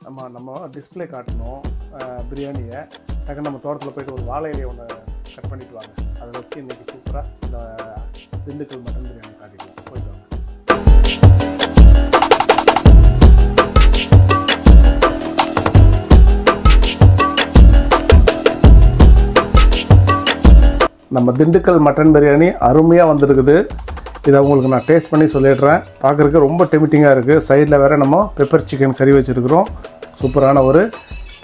நம்ம டிஸ்பிளே காட்டணும் பிரியாணியை. டக்குன்னு நம்ம தோட்டத்தில் போய்ட்டு ஒரு வாழை இலையை ஒன்று கட் பண்ணிட்டு வாங்க. அதை வச்சு இன்றைக்கி சூப்பராக இந்த திண்டுக்கல் மட்டன் பிரியாணி காட்டிக்கலாம். போய்ட்டு வாங்க. நம்ம திண்டுக்கல் மட்டன் பிரியாணி அருமையாக வந்திருக்குது. இதை உங்களுக்கு நான் டேஸ்ட் பண்ணி சொல்லிடுறேன். பார்க்குறதுக்கு ரொம்ப டெமிட்டிங்காக இருக்குது. சைடில் வேறு நம்ம பெப்பர் சிக்கன் கறி வச்சுருக்கிறோம். சூப்பரான ஒரு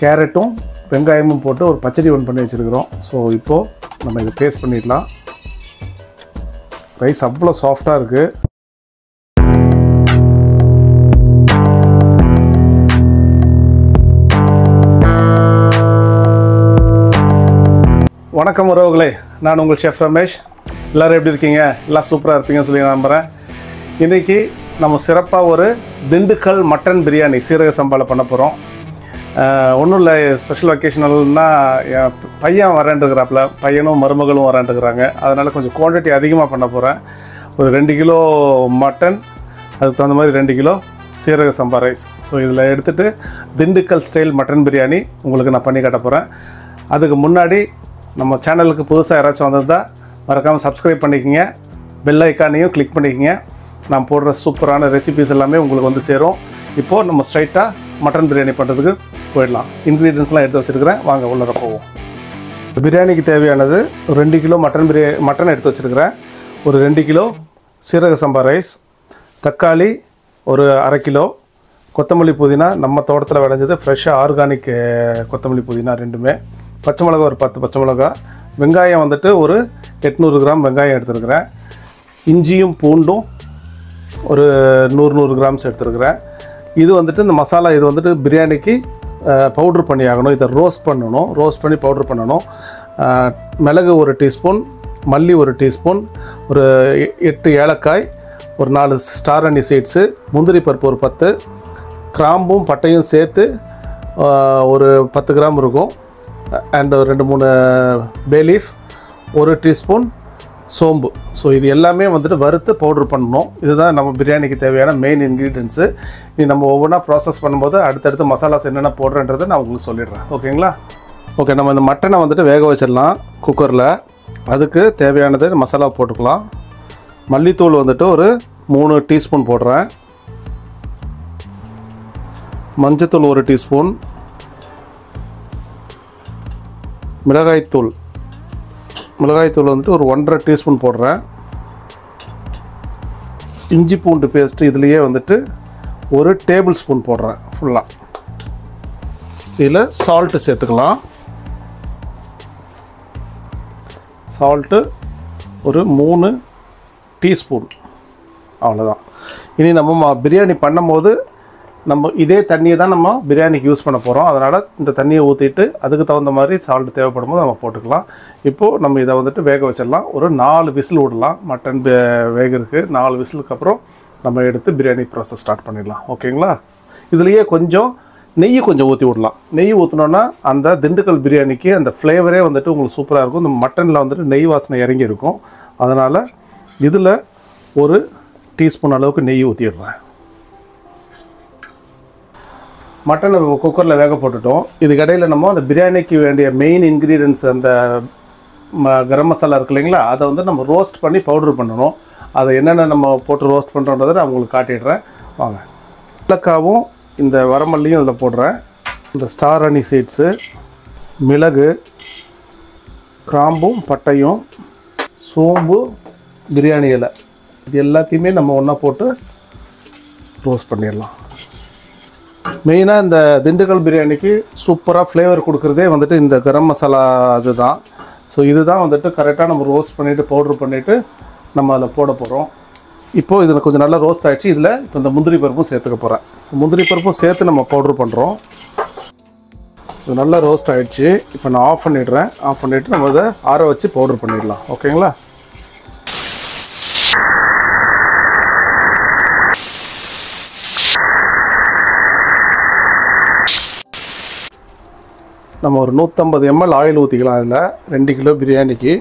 கேரட்டும் வெங்காயமும் போட்டு ஒரு பச்சடி ஒன்று பண்ணி வச்சுருக்கிறோம். ஸோ இப்போது நம்ம இதை டேஸ்ட் பண்ணிடலாம். ரைஸ் அவ்வளோ சாஃப்டாக இருக்குது. வணக்கம் உறவுகளே, நான் உங்கள் ஷெஃப் ரமேஷ். எல்லோரும் எப்படி இருக்கீங்க? எல்லாம் சூப்பராக இருப்பீங்கன்னு சொல்லி நான் நம்புகிறேன். இன்றைக்கி நம்ம சிறப்பாக ஒரு திண்டுக்கல் மட்டன் பிரியாணி சீரக சம்பாவில் பண்ண போகிறோம். ஒன்றும் இல்லை, ஸ்பெஷல் ஒகேஷனல்னால் என் பையன் வரேன்ட்டுருக்கிறாப்புல, பையனும் மருமகளும் வரேன்ட்டுருக்குறாங்க. அதனால் கொஞ்சம் குவான்டிட்டி அதிகமாக பண்ண போகிறேன். ஒரு 2 கிலோ மட்டன், அதுக்கு தகுந்த மாதிரி 2 கிலோ சீரக சம்பா ரைஸ். ஸோ இதில் எடுத்துகிட்டு திண்டுக்கல் ஸ்டைல் மட்டன் பிரியாணி உங்களுக்கு நான் பண்ணி காட்ட போகிறேன். அதுக்கு முன்னாடி நம்ம சேனலுக்கு புதுசாக யாராச்சும் வந்திருந்தால் மறக்காமல் சப்ஸ்கிரைப் பண்ணிக்கோங்க, பெல் ஐக்கானையும் கிளிக் பண்ணிக்கோங்க. நான் போடுற சூப்பரான ரெசிபிஸ் எல்லாமே உங்களுக்கு வந்து சேரும். இப்போது நம்ம ஸ்ட்ரைட்டாக மட்டன் பிரியாணி பண்ணுறதுக்கு போயிடலாம். இன்க்ரீடியன்ஸ்லாம் எடுத்து வச்சுருக்கிறேன், வாங்க உள்ளே போவோம். பிரியாணிக்கு தேவையானது ஒரு 2 கிலோ மட்டன் எடுத்து வச்சுருக்கிறேன். ஒரு 2 கிலோ சீரக சம்பா ரைஸ், தக்காளி ஒரு 1/2 கிலோ, கொத்தமல்லி புதினா நம்ம தோட்டத்தில் விளைஞ்சது ஃப்ரெஷ்ஷாக ஆர்கானிக் கொத்தமல்லி புதினா ரெண்டுமே, பச்சை மிளகா ஒரு 10 பச்சை மிளகா, வெங்காயம் வந்துட்டு ஒரு 800 கிராம் வெங்காயம் எடுத்துருக்கிறேன். இஞ்சியும் பூண்டும் ஒரு 100 கிராம்ஸ் எடுத்துருக்கிறேன். இது வந்துட்டு இந்த மசாலா இது வந்துட்டு பிரியாணிக்கு பவுட்ரு பண்ணி ஆகணும். இதை ரோஸ்ட் பண்ணி பவுட்ரு பண்ணணும். மிளகு ஒரு டீஸ்பூன், மல்லி ஒரு டீஸ்பூன், ஒரு 8 ஏலக்காய், ஒரு 4 ஸ்டார் அனி சீட்ஸு, முந்திரி பருப்பு ஒரு 10, கிராம்பும் பட்டையும் சேர்த்து ஒரு 10 கிராம் இருக்கும். அண்ட் 2-3 பேலீஃப், ஒரு டீஸ்பூன் சோம்பு. ஸோ இது எல்லாமே வந்துட்டு வறுத்து பவுட்ரு பண்ணணும். இதுதான் நம்ம பிரியாணிக்கு தேவையான மெயின் இன்க்ரீடியன்ஸு. இது நம்ம ஒவ்வொன்றா ப்ராசஸ் பண்ணும்போது அடுத்தடுத்து மசாலாஸ் என்னென்ன போடுறேன்றதை நான் உங்களுக்கு சொல்லிடுறேன். ஓகேங்களா? ஓகே, நம்ம இந்த மட்டனை வந்துட்டு வேக வச்சிடலாம் குக்கரில். அதுக்கு தேவையானது மசாலா போட்டுக்கலாம். மல்லித்தூள் வந்துட்டு ஒரு 3 டீஸ்பூன் போடுறேன். மஞ்சத்தூள் ஒரு டீஸ்பூன், மிளகாய்த்தூள் வந்துட்டு ஒரு 1.5 டீஸ்பூன் போடுறேன். இஞ்சி பூண்டு பேஸ்ட்டு இதுலேயே வந்துட்டு ஒரு டேபிள் ஸ்பூன் போடுறேன் ஃபுல்லாக. இதில் சால்ட்டு சேர்த்துக்கலாம். சால்ட்டு ஒரு 3 டீஸ்பூன், அவ்வளோதான். இனி நம்ம பிரியாணி பண்ணும்போது நம்ம இதே தண்ணியை தான் நம்ம பிரியாணிக்கு யூஸ் பண்ண போகிறோம். அதனால் இந்த தண்ணியை ஊற்றிட்டு அதுக்கு தகுந்த மாதிரி சால்ட் தேவைப்படும் போது நம்ம போட்டுக்கலாம். இப்போது நம்ம இதை வந்துட்டு வேக வச்சிடலாம். ஒரு 4 விசில் விடலாம். மட்டன் வேகிறதுக்கு 4 விசிலுக்கு அப்புறம் நம்ம எடுத்து பிரியாணி ப்ராசஸ் ஸ்டார்ட் பண்ணிடலாம். ஓகேங்களா? இதுலேயே கொஞ்சம் நெய் ஊற்றி விடலாம். நெய் ஊற்றினோன்னா அந்த திண்டுக்கல் பிரியாணிக்கு அந்த ஃப்ளேவரே வந்துட்டு உங்களுக்கு சூப்பராக இருக்கும். இந்த மட்டனில் வந்துட்டு நெய் வாசனை இறங்கி இருக்கும். அதனால் இதில் ஒரு டீஸ்பூன் அளவுக்கு நெய் ஊற்றிடுறேன். மட்டனை குக்கரில் வேக போட்டுட்டோம். இதுக்கு இடையில் நம்ம அந்த பிரியாணிக்கு வேண்டிய மெயின் இன்க்ரீடியன்ஸ் அந்த கரம் மசாலா இருக்கு இல்லைங்களா, அதை வந்து நம்ம ரோஸ்ட் பண்ணி பவுட்ரு பண்ணணும். அதை என்னென்ன நம்ம போட்டு ரோஸ்ட் பண்ணுறோன்றதை நான் உங்களுக்கு காட்டிடுறேன். வாங்க. ஏலக்காவும் இந்த வரமல்லியும் இதில் போடுறேன். இந்த ஸ்டார் அனி சீட்ஸு, மிளகு, கிராம்பும் பட்டையும், சோம்பு, பிரியாணி இலை, இது எல்லாத்தையுமே நம்ம ஒன்றா போட்டு ரோஸ்ட் பண்ணிடலாம். மெயினாக இந்த திண்டுக்கல் பிரியாணிக்கு சூப்பராக ஃப்ளேவர் கொடுக்குறதே வந்துட்டு இந்த கரம் மசாலா அதுதான். ஸோ இதுதான் வந்துட்டு கரெக்டாக நம்ம ரோஸ்ட் பண்ணிவிட்டு பவுட்ரு பண்ணிவிட்டு நம்ம அதில் போட போகிறோம். இப்போது இதில் கொஞ்சம் நல்லா ரோஸ்ட் ஆகிடுச்சு. இதில் இப்போ இந்த முந்திரி பருப்பும் சேர்த்துக்க போகிறேன். ஸோ முந்திரி பருப்பும் சேர்த்து நம்ம பவுட்ரு பண்ணுறோம். இது நல்லா ரோஸ்ட் ஆகிடுச்சு. இப்போ நான் ஆஃப் பண்ணிடுறேன். ஆஃப் பண்ணிவிட்டு நம்ம இதை ஆற வச்சு பவுட்ரு பண்ணிடலாம். ஓகேங்களா? நம்ம ஒரு 150 ml ஆயில் ஊற்றிக்கலாம். அதில் 2 கிலோ பிரியாணிக்கு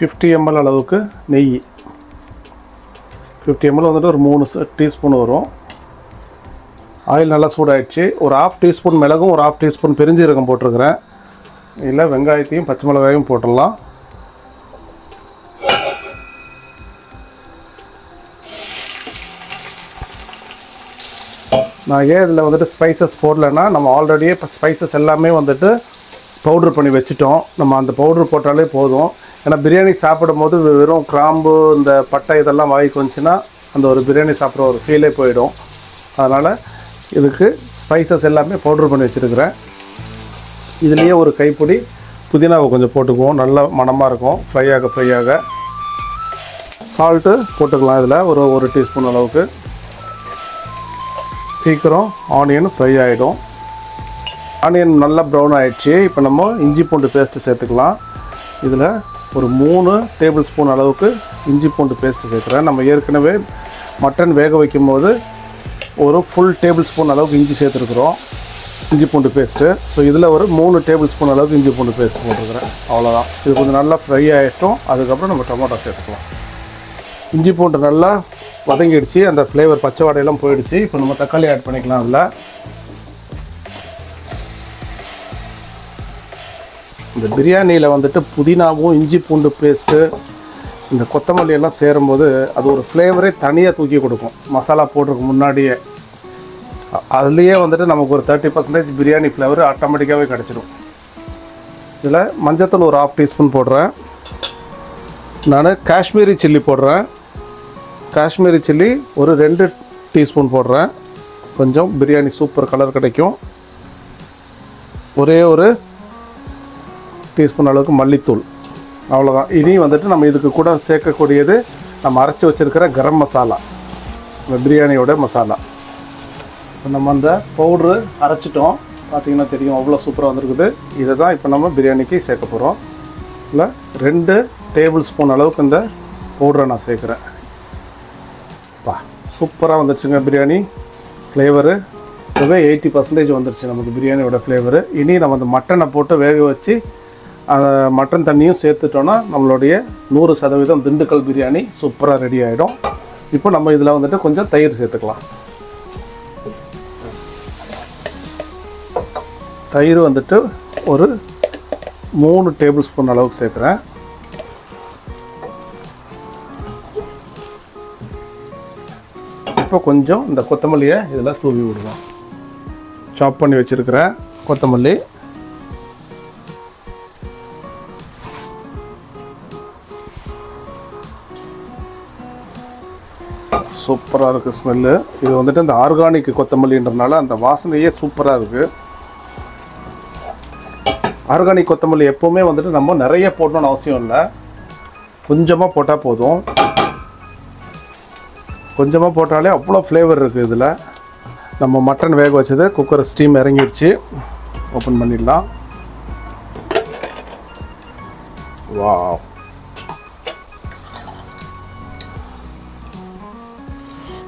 50 ml அளவுக்கு நெய், 50 ml வந்துட்டு ஒரு 3 டீஸ்பூன் வரும். ஆயில் நல்லா சூடாயிடுச்சு. ஒரு 1/2 டீஸ்பூன் மிளகும் ஒரு 1/2 டீஸ்பூன் பெருஞ்சீரகம் போட்டிருக்கிறேன். இதில் வெங்காயத்தையும் பச்சை மிளகாயும் போட்டுடலாம். நான் ஏன் இதில் வந்துட்டு ஸ்பைசஸ் போடலைன்னா, நம்ம ஆல்ரெடியே இப்போ ஸ்பைசஸ் எல்லாமே வந்துட்டு பவுட்ரு பண்ணி வச்சுட்டோம். நம்ம அந்த பவுட்ரு போட்டாலே போதும். ஏன்னா பிரியாணி சாப்பிடும் போது வெறும் கிராம்பு இந்த பட்டை இதெல்லாம் வாய்க்கு வந்துச்சுன்னா அந்த ஒரு பிரியாணி சாப்பிட்ற ஒரு ஃபீலே போயிடும். அதனால் இதுக்கு ஸ்பைசஸ் எல்லாமே பவுட்ரு பண்ணி வச்சுருக்கிறேன். இதுலேயே ஒரு கைப்பிடி புதினாவை கொஞ்சம் போட்டுக்குவோம். நல்ல மணமாக இருக்கும். ஃப்ரை ஆக சால்ட்டு போட்டுக்கலாம். இதில் ஒரு டீஸ்பூன் அளவுக்கு. சீக்கிரம் ஆனியன் ஃப்ரை ஆகிடும். ஆனியன் நல்லா ப்ரௌன் ஆகிடுச்சு. இப்போ நம்ம இஞ்சி பூண்டு பேஸ்ட்டு சேர்த்துக்கலாம். இதில் ஒரு 3 டேபிள் ஸ்பூன் அளவுக்கு இஞ்சி பூண்டு பேஸ்ட்டு சேர்க்குறேன். நம்ம ஏற்கனவே மட்டன் வேக வைக்கும் போது ஒரு ஃபுல் டேபிள் ஸ்பூன் அளவுக்கு இஞ்சி சேர்த்துருக்குறோம், இஞ்சி பூண்டு பேஸ்ட்டு. ஸோ இதில் ஒரு 3 டேபிள் ஸ்பூன் அளவுக்கு இஞ்சி பூண்டு பேஸ்ட் போட்டுருக்குறேன். அவ்வளோதான். இது கொஞ்சம் நல்லா ஃப்ரை ஆகிட்டோம். அதுக்கப்புறம் நம்ம டொமேட்டோ சேர்த்துக்கலாம். இஞ்சி பூண்டு நல்லா வதங்கிடுச்சு. அந்த ஃப்ளேவர் பச்சை வாடையெல்லாம் போயிடுச்சு. இப்போ நம்ம தக்காளி ஆட் பண்ணிக்கலாம். அதில் இந்த பிரியாணியில் வந்துட்டு புதினாவும் இஞ்சி பூண்டு பேஸ்ட்டு இந்த கொத்தமல்லி எல்லாம் சேரும்போது அது ஒரு ஃப்ளேவரே தனியாக தூக்கி கொடுக்கும். மசாலா போடுறதுக்கு முன்னாடியே அதுலேயே வந்துட்டு நமக்கு ஒரு 30% பிரியாணி ஃப்ளேவர் ஆட்டோமேட்டிக்காகவே கிடச்சிடும். இதில் மஞ்சத்தூள் ஒரு 1/2 டீஸ்பூன் போடுறேன். நான் காஷ்மீரி சில்லி போடுறேன். காஷ்மீரி சில்லி ஒரு 2 டீஸ்பூன் போடுறேன். கொஞ்சம் பிரியாணி சூப்பர் கலர் கிடைக்கும். ஒரே ஒரு டீஸ்பூன் அளவுக்கு மல்லித்தூள். அவ்வளோதான். இனி வந்துட்டு நம்ம இதுக்கு கூட சேர்க்கக்கூடியது நம்ம அரைச்சி வச்சுருக்கிற கரம் மசாலா, இந்த பிரியாணியோட மசாலா. இப்போ நம்ம அந்த பவுட்ரு அரைச்சிட்டோம். பார்த்திங்கன்னா தெரியும் அவ்வளோ சூப்பராக வந்துருக்குது. இதை தான் இப்போ நம்ம பிரியாணிக்கு சேர்க்க போகிறோம். இல்லை 2 டேபிள் ஸ்பூன் அளவுக்கு இந்த பவுட்ரை நான் சேர்க்குறேன். சூப்பராக வந்துருச்சுங்க பிரியாணி. ஃப்ளேவரு இப்போவே 80% வந்துருச்சு நமக்கு பிரியாணியோட ஃப்ளேவரு. இனி நம்ம அந்த மட்டனை போட்டு வேக வச்சு அந்த மட்டன் தண்ணியும் சேர்த்துட்டோன்னா நம்மளுடைய 100% திண்டுக்கல் பிரியாணி சூப்பராக ரெடி ஆகிடும். இப்போ நம்ம இதில் வந்துட்டு கொஞ்சம் தயிர் சேர்த்துக்கலாம். தயிர் வந்துட்டு ஒரு 3 டேபிள் ஸ்பூன் அளவுக்கு சேர்க்குறேன். இப்போ கொஞ்சம் இந்த கொத்தமல்லியை இதில் தூவி விடுவோம். சாப் பண்ணி வச்சுருக்கிறேன் கொத்தமல்லி. சூப்பராக இருக்குது ஸ்மெல்லு. இது வந்துட்டு இந்த ஆர்கானிக் கொத்தமல்லின்றதுனால அந்த வாசனையே சூப்பராக இருக்குது. ஆர்கானிக் கொத்தமல்லி எப்போவுமே வந்துட்டு நம்ம நிறைய போடணும்னு அவசியம் இல்லை. கொஞ்சமாக போட்டால் போதும். கொஞ்சமாக போட்டாலே அவ்வளோ ஃப்ளேவர் இருக்குது இதில். நம்ம மட்டன் வேக வச்சது குக்கர் ஸ்டீம் இறங்கிடுச்சு. ஓப்பன் பண்ணிடலாம். வாவ்,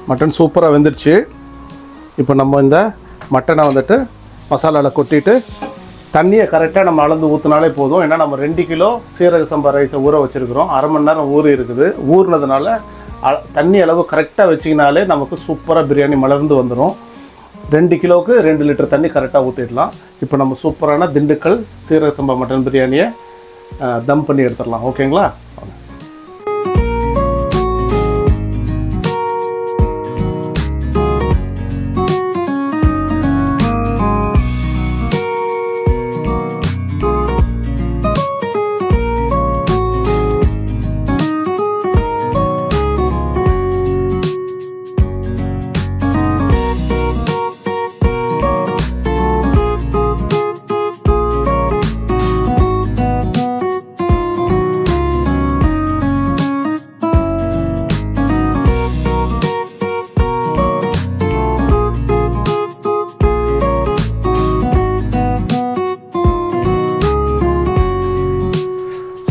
மட்டன் சூப்பராக வெந்துடுச்சு. இப்போ நம்ம இந்த மட்டனை வந்துட்டு மசாலாவில் கொட்டிட்டு தண்ணியை கரெக்டாக நம்ம அளந்து ஊற்றினாலே போதும். ஏன்னா நம்ம 2 கிலோ சீரக சம்பா ரைஸை ஊற வச்சுருக்கிறோம். அரை மணி நேரம் ஊறி இருக்குது. ஊறினதுனால தண்ணி அளவு கரெக்டாக வச்சிங்கனாலே நமக்கு சூப்பராக பிரியாணி மலர்ந்து வந்துடும். 2 கிலோவுக்கு 2 லிட்டர் தண்ணி கரெக்டாக ஊற்றிடலாம். இப்போ நம்ம சூப்பரான திண்டுக்கல் சீரக சம்பா மட்டன் பிரியாணியை தம் பண்ணி எடுத்துடலாம். ஓகேங்களா?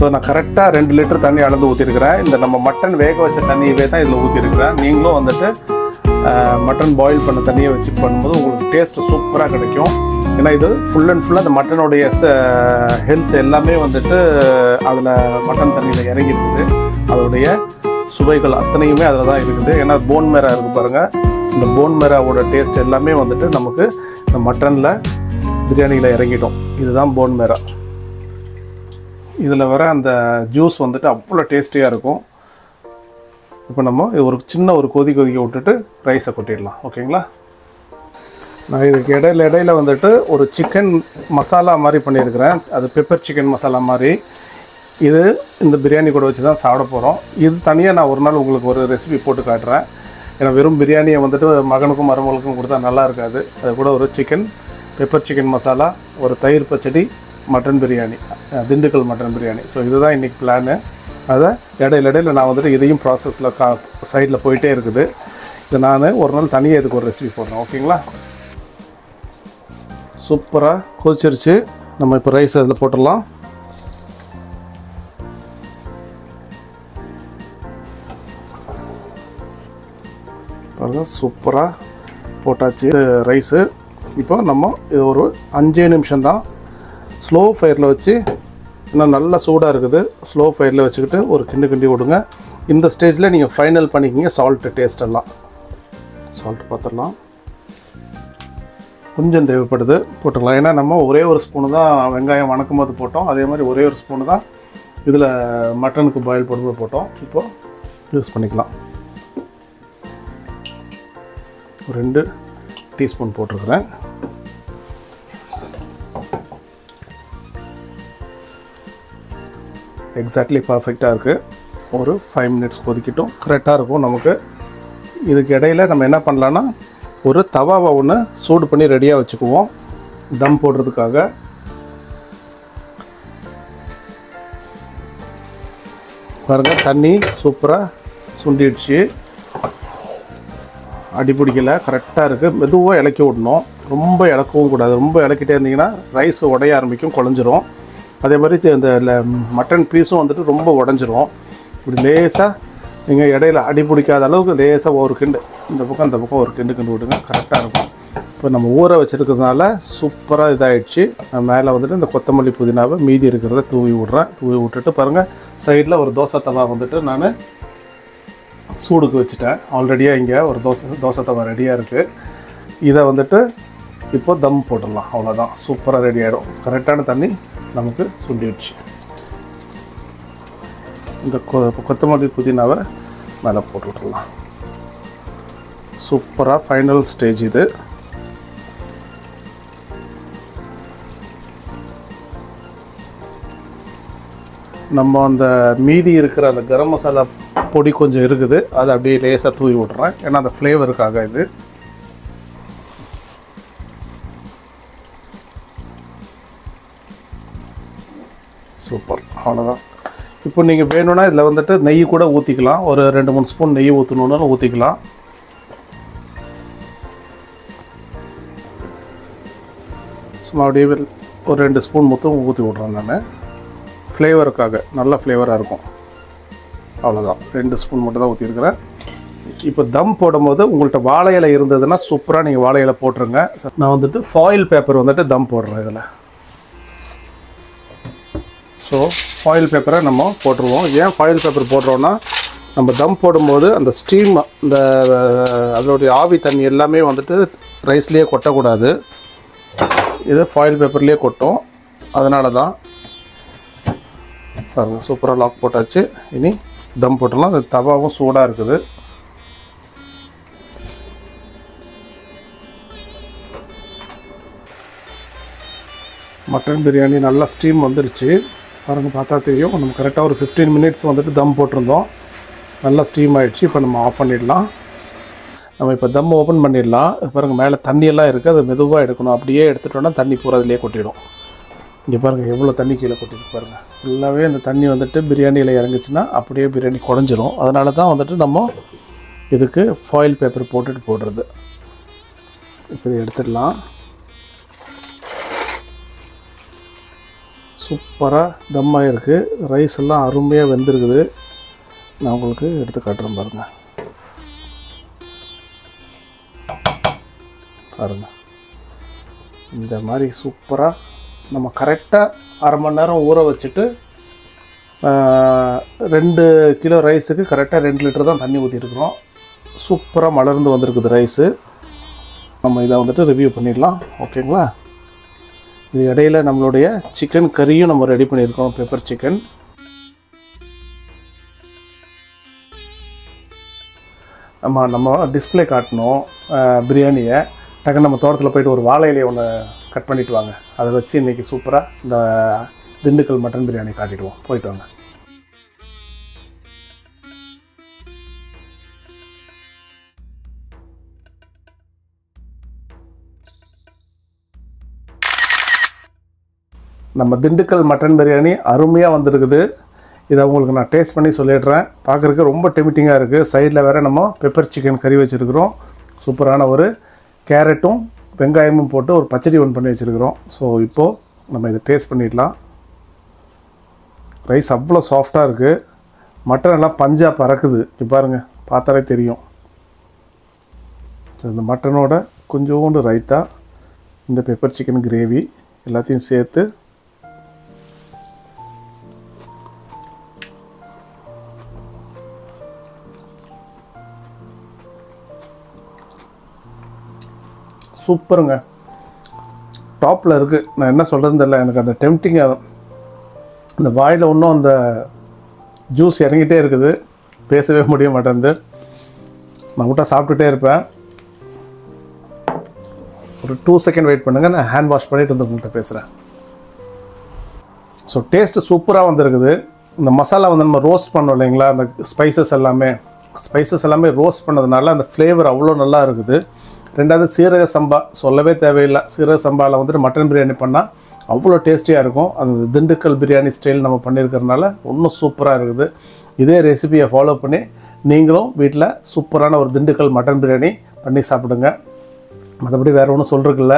ஸோ நான் கரெக்டாக 2 லிட்டர் தண்ணி அளந்து ஊற்றிருக்கிறேன். இந்த நம்ம மட்டன் வேக வச்ச தண்ணியவே தான் இதில் ஊற்றிருக்கிறேன். நீங்களும் வந்துட்டு மட்டன் பாயில் பண்ண தண்ணியை வச்சு பண்ணும்போது உங்களுக்கு டேஸ்ட்டு சூப்பராக கிடைக்கும். ஏன்னா இது ஃபுல் அண்ட் ஃபுல்லாக அந்த மட்டனுடைய ஹெல்த் எல்லாமே வந்துட்டு அதில் மட்டன் தண்ணியில் இறங்கி இருக்குது. அதோடைய சுவைகள் அத்தனையுமே அதில் தான் இருக்குது. ஏன்னா போன் மேரா இருக்குது பாருங்கள். இந்த போன் மேராவோட டேஸ்ட் எல்லாமே வந்துட்டு நமக்கு இந்த மட்டனில் பிரியாணியில் இறங்கிடும். இதுதான் போன் மேரா. இதில் வர அந்த ஜூஸ் வந்துட்டு அவ்வளோ டேஸ்டியாக இருக்கும். இப்போ நம்ம ஒரு சின்ன ஒரு கொதிக்க விட்டுட்டு ரைஸை கொட்டிடலாம். ஓகேங்களா? நான் இதுக்கு இடையில வந்துட்டு ஒரு சிக்கன் மசாலா மாதிரி பண்ணியிருக்கிறேன். அது பெப்பர் சிக்கன் மசாலா மாதிரி. இது இந்த பிரியாணி கூட வச்சு தான் சாப்பிட போகிறோம். இது தனியாக நான் ஒரு நாள் உங்களுக்கு ஒரு ரெசிபி போட்டு காட்டுறேன். ஏன்னா வெறும் பிரியாணியை வந்துட்டு மகனுக்கும் மருமகளுக்கும் கொடுத்தா நல்லா இருக்காது. அது கூட ஒரு சிக்கன் பெப்பர் சிக்கன் மசாலா, ஒரு தயிர் பச்சடி, mutton biryani, Dindigul mutton biryani. So இதுதான் இன்றைக்கி பிளானு. அதை இடையில நான் வந்துட்டு இதையும் ப்ராசஸில் சைடில் போயிட்டே இருக்குது. இது நான் ஒரு நாள் தனியாக இதுக்கு ஒரு ரெசிபி போடுறேன். ஓகேங்களா? சூப்பராக கொதிச்சிருச்சு. நம்ம இப்போ ரைஸ் அதில் போட்டுடலாம். பாருங்கள், சூப்பராக போட்டாச்சு ரைஸு. இப்போ நம்ம இது ஒரு 5 நிமிஷம் தான் ஸ்லோ ஃபயரில் வச்சு, இன்னும் நல்லா சூடாக இருக்குது, ஸ்லோ ஃபயரில் வச்சுக்கிட்டு ஒரு கிண்டி விடுங்க. இந்த ஸ்டேஜில் நீங்கள் ஃபைனல் பண்ணிக்கிங்க சால்ட்டு டேஸ்டெல்லாம். சால்ட் பார்த்துடலாம், கொஞ்சம் தேவைப்படுது, போட்டுக்கலாம். ஏன்னா நம்ம ஒரே ஒரு ஸ்பூனு தான் வெங்காயம் வணக்கும் போது போட்டோம். அதே மாதிரி ஒரே ஒரு ஸ்பூனு தான் இதில் மட்டனுக்கு பாயில் போடும்போது போட்டோம். இப்போது யூஸ் பண்ணிக்கலாம். 2 டீஸ்பூன் போட்டிருக்கிறேன். எக்ஸாக்ட்லி பர்ஃபெக்டாக இருக்குது. ஒரு 5 மினிட்ஸ் கொதிக்கிட்டோம், கரெக்டாக இருக்கும் நமக்கு. இதுக்கு இடையில் நம்ம என்ன பண்ணலான்னா, ஒரு தவாவை ஒன்று சூடு பண்ணி ரெடியாக வச்சுக்குவோம் தம் போடுறதுக்காக. பாருங்கள், தண்ணி சூப்பராக சுண்டிடுச்சு, அடிப்பிடிக்கலை, கரெக்டாக இருக்குது. மெதுவாக இலக்கி விடணும், ரொம்ப இலக்கவும் கூடாது. ரொம்ப இலக்கிட்டே இருந்தீங்கன்னா ரைஸ் உடைய ஆரம்பிக்கும், குழஞ்சிரும். அதே மாதிரி இந்த மட்டன் பீஸும் வந்துட்டு ரொம்ப உடஞ்சிரும். இப்படி லேசாக நீங்கள் இடையில அடி பிடிக்காத அளவுக்கு லேசாக ஒரு கிண்டு இந்த பக்கம் அந்த பக்கம் ஒரு கிண்டு விடுங்க, கரெக்டாக இருக்கும். இப்போ நம்ம ஊற வச்சுருக்கிறதுனால சூப்பராக இதாகிடுச்சு. நான் மேலே வந்துட்டு இந்த கொத்தமல்லி புதினாவை மீதி இருக்கிறத தூவி விட்றேன். தூவி விட்டுட்டு பாருங்கள், சைடில் ஒரு தோசை தவா வந்துட்டு நான் சூடுக்கு வச்சுட்டேன். ஆல்ரெடியாக இங்கே ஒரு தோசை தவா ரெடியாக இருக்குது. இதை வந்துட்டு இப்போ தம் போட்டுடலாம். அவ்வளோதான், சூப்பராக ரெடி ஆகிடும். கரெக்டான தண்ணி நமக்கு சுண்டிடுச்சு. இந்த கொத்தமல்லி புதினாவை மேலே போட்டு விட்டுடலாம். சூப்பராக ஃபைனல் ஸ்டேஜ் இது. நம்ம அந்த மீதி இருக்கிற அந்த கரம் மசாலா பொடி கொஞ்சம் இருக்குது, அதை அப்படியே லேசாக தூவி விட்றேன். ஏன்னா அந்த ஃப்ளேவருக்காக இது. சூப்பர், அவ்வளோதான். இப்போ நீங்கள் வேணும்னா இதில் வந்துட்டு நெய் கூட ஊற்றிக்கலாம். ஒரு 2-3 ஸ்பூன் நெய் ஊற்றணுன்னாலும் ஊற்றிக்கலாம். சும்மா அப்படியே ஒரு 2 ஸ்பூன் மொத்தம் ஊற்றி விட்றேன் நான், ஃப்ளேவருக்காக. நல்ல ஃப்ளேவராக இருக்கும். அவ்வளோதான், 2 ஸ்பூன் மட்டும் தான் ஊற்றிருக்கிறேன். இப்போ தம் போடும்போது உங்கள்கிட்ட வாழை இலை இருந்ததுன்னா சூப்பராக நீங்கள் வாழை இலை போட்டுருங்க. நான் வந்துட்டு ஃபாயில் பேப்பர் வந்துட்டு தம் போடுறேன் இதில். ஸோ ஃபாயில் பேப்பரை நம்ம போட்டுருவோம். ஏன் ஃபாயில் பேப்பர் போடுறோன்னா, நம்ம தம் போடும்போது அந்த ஸ்டீம், இந்த அதோடைய ஆவி தண்ணி எல்லாமே வந்துட்டு ரைஸ்லேயே கொட்டக்கூடாது. இது ஃபாயில் பேப்பர்லேயே கொட்டும், அதனால தான். பாருங்கள், சூப்பராக லாக் போட்டாச்சு. இனி தம் போட்டுடலாம். அந்த தவாவும் சூடாக இருக்குது. மட்டன் பிரியாணி நல்லா ஸ்டீம் வந்துருச்சு. பாருங்கள், பார்த்தா தெரியும். நம்ம கரெக்டாக ஒரு 15 மினிட்ஸ் வந்துட்டு தம் போட்டிருந்தோம். நல்லா ஸ்டீம் ஆகிடுச்சு. இப்போ நம்ம ஆஃப் பண்ணிடலாம். நம்ம இப்போ தம் ஓப்பன் பண்ணிடலாம். பாருங்கள், மேலே தண்ணியெல்லாம் இருக்குது, அதை மெதுவாக எடுக்கணும். அப்படியே எடுத்துட்டோன்னா தண்ணி பூரா அதிலே கொட்டிடும். இங்கே பாருங்கள், எவ்வளோ தண்ணி கீழே கொட்டிட்டு பாருங்கள். ஃபுல்லாகவே இந்த தண்ணி வந்துட்டு பிரியாணியில் இறங்குச்சுன்னா அப்படியே பிரியாணி குழஞ்சிரும். அதனால தான் வந்துட்டு நம்ம இதுக்கு ஃபாயில் பேப்பர் போட்டுட்டு போடுறது. இப்போ இதை எடுத்துடலாம். சூப்பராக தம்மாக இருக்குது. ரைஸ் எல்லாம் அருமையாக வெந்திருக்குது. நான் உங்களுக்கு எடுத்து காட்டுறேன் பாருங்கள். பாருங்கள், இந்த மாதிரி சூப்பராக நம்ம கரெக்டாக அரை மணி நேரம் ஊற வச்சுட்டு 2 கிலோ ரைஸுக்கு கரெக்டாக 2 லிட்டர் தான் தண்ணி ஊற்றிருக்கிறோம். சூப்பராக மலர்ந்து வந்திருக்குது ரைஸு. நம்ம இதை வந்துட்டு ரிவ்யூ பண்ணிடலாம். ஓகேங்களா? இது இடையில நம்மளுடைய சிக்கன் கறியும் நம்ம ரெடி பண்ணியிருக்கோம். Pepper chicken. நம்ம டிஸ்பிளே காட்டணும் பிரியாணியை. டக்குன்னு நம்ம தோட்டத்தில் போயிட்டு ஒரு வாழை இலையை ஒன்று கட் பண்ணிவிட்டு வாங்க. அதை வச்சு இன்றைக்கி சூப்பராக இந்த திண்டுக்கல் மட்டன் பிரியாணி காட்டிடுவோம். போயிட்டு வாங்க. நம்ம திண்டுக்கல் மட்டன் பிரியாணி அருமையாக வந்திருக்குது. இதை உங்களுக்கு நான் டேஸ்ட் பண்ணி சொல்லிடுறேன். பார்க்குறதுக்கு ரொம்ப டெமிட்டிங்காக இருக்குது. சைடில் வேறு நம்ம பெப்பர் சிக்கன் கறி வச்சுருக்கிறோம். சூப்பரான ஒரு கேரட்டும் வெங்காயமும் போட்டு ஒரு பச்சடி ஒன்று பண்ணி வச்சுருக்கிறோம். ஸோ இப்போது நம்ம இதை டேஸ்ட் பண்ணிடலாம். ரைஸ் அவ்வளோ சாஃப்டாக இருக்குது. மட்டன் எல்லாம் பஞ்சாக பறக்குது. இப்போ பாருங்கள், பார்த்தாலே தெரியும். ஸோ இந்த மட்டனோட கொஞ்சோண்டு ரைத்தா, இந்த பெப்பர் சிக்கன் கிரேவி எல்லாத்தையும் சேர்த்து சூப்பருங்க. டாப்பில் இருக்குது. நான் என்ன சொல்கிறதுன்னு தெரியல. எனக்கு அந்த டெம்ப்டிங்காக இந்த வாயில் இன்னும் அந்த ஜூஸ் இறங்கிட்டே இருக்குது. பேசவே முடிய மாட்டேங்குது. நான் விட்டா சாப்பிட்டுட்டே இருப்பேன். ஒரு 2 செகண்ட் வெயிட் பண்ணுங்கள். நான் ஹேண்ட் வாஷ் பண்ணிவிட்டு வந்து உங்கள்கிட்ட பேசுகிறேன். ஸோ டேஸ்ட்டு சூப்பராக வந்துருக்குது. இந்த மசாலா வந்து நம்ம ரோஸ்ட் பண்ணோம் இல்லைங்களா, அந்த ஸ்பைசஸ் எல்லாமே ரோஸ்ட் பண்ணதுனால அந்த ஃப்ளேவர் அவ்வளோ நல்லா இருக்குது. ரெண்டாவது சீரக சம்பா சொல்லவே தேவையில்லை. சீரக சம்பாவில் வந்துட்டு மட்டன் பிரியாணி பண்ணால் அவ்வளோ டேஸ்டியாக இருக்கும். அந்த திண்டுக்கல் பிரியாணி ஸ்டைல் நம்ம பண்ணியிருக்கிறதுனால இன்னும் சூப்பராக இருக்குது. இதே ரெசிபியை ஃபாலோ பண்ணி நீங்களும் வீட்டில் சூப்பரான ஒரு திண்டுக்கல் மட்டன் பிரியாணி பண்ணி சாப்பிடுங்க. மற்றபடி வேறு ஒன்றும் சொல்கிறதில்ல.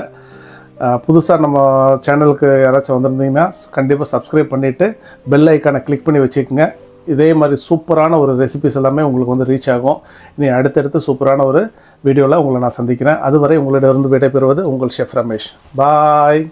புதுசாக நம்ம சேனலுக்கு யாராச்சும் வந்திருந்தீங்கன்னா கண்டிப்பாக சப்ஸ்கிரைப் பண்ணிவிட்டு பெல் ஐக்கானை கிளிக் பண்ணி வச்சுக்கோங்க. இதே மாதிரி சூப்பரான ஒரு ரெசிபிஸ் எல்லாமே உங்களுக்கு வந்து ரீச் ஆகும். இனி அடுத்தடுத்து சூப்பரான ஒரு வீடியோவில் உங்களை நான் சந்திக்கிறேன். அதுவரை உங்களிடம் இருந்து விடைபெறுவது உங்கள் ஷெஃப் ரமேஷ். பாய்.